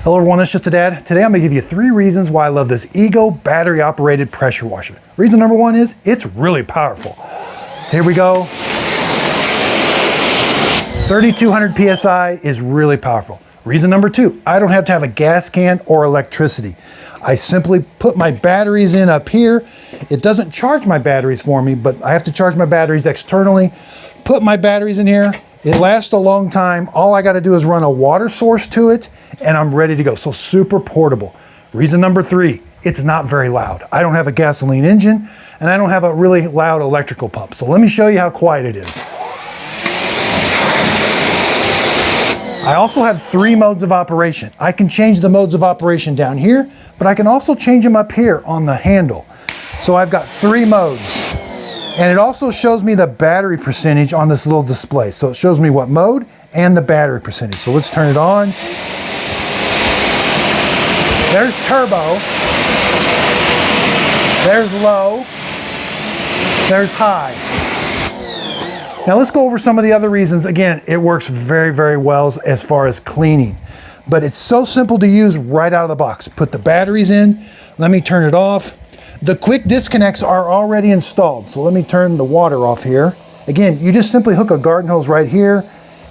Hello everyone, it's Just a Dad. Today I'm going to give you 3 reasons why I love this Ego battery operated pressure washer. Reason number 1 is it's really powerful. Here we go. 3200 PSI is really powerful. Reason number 2, I don't have to have a gas can or electricity. I simply put my batteries in up here. It doesn't charge my batteries for me, but I have to charge my batteries externally. Put my batteries in here. It lasts a long time. All I got to do is run a water source to it and I'm ready to go. So super portable. Reason number 3, it's not very loud. I don't have a gasoline engine and I don't have a really loud electrical pump. So let me show you how quiet it is. I also have 3 modes of operation. I can change the modes of operation down here, but I can also change them up here on the handle. So I've got 3 modes. And it also shows me the battery percentage on this little display. So it shows me what mode and the battery percentage. So let's turn it on. There's turbo. There's low. There's high. Now let's go over some of the other reasons. Again, it works very, very well as far as cleaning. But it's so simple to use right out of the box. Put the batteries in. Let me turn it off. The quick disconnects are already installed. So let me turn the water off here. Again, you just simply hook a garden hose right here,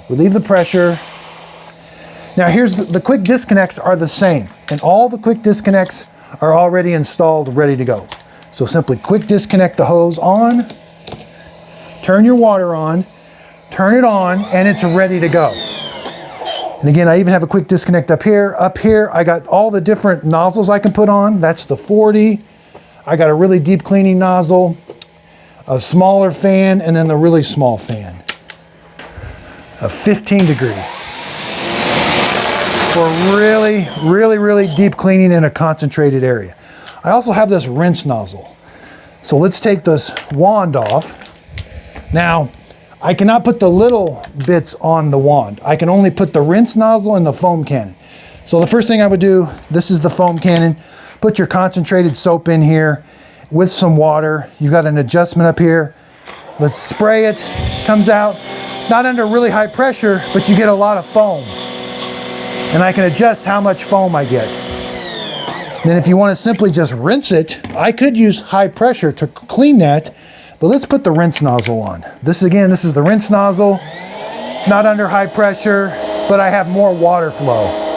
relieve the pressure. Now here's the quick disconnects are the same, and all the quick disconnects are already installed, ready to go. So simply quick disconnect the hose on, turn your water on, turn it on, and it's ready to go. And again, I even have a quick disconnect up here. Up here, I got all the different nozzles I can put on. That's the 40. I got a really deep cleaning nozzle, a smaller fan, and then the really small fan. A 15 degree. For really, really, really deep cleaning in a concentrated area. I also have this rinse nozzle. So let's take this wand off. Now, I cannot put the little bits on the wand. I can only put the rinse nozzle and the foam cannon. So the first thing I would do, this is the foam cannon. Put your concentrated soap in here with some water. You've got an adjustment up here. Let's spray it. Comes out, not under really high pressure, but you get a lot of foam. And I can adjust how much foam I get. Then if you want to simply just rinse it, I could use high pressure to clean that, but let's put the rinse nozzle on. This is the rinse nozzle, not under high pressure, but I have more water flow.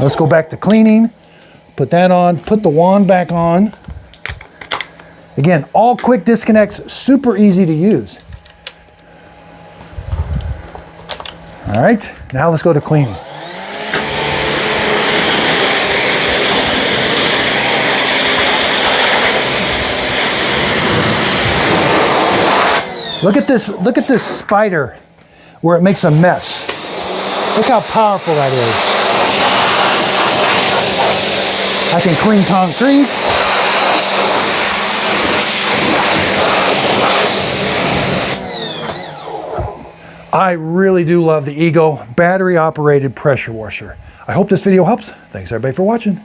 Let's go back to cleaning. Put that on, put the wand back on. Again, all quick disconnects, super easy to use. All right, now let's go to cleaning. Look at this spider where it makes a mess. Look how powerful that is. I can clean concrete. I really do love the Ego battery operated pressure washer. I hope this video helps. Thanks everybody for watching.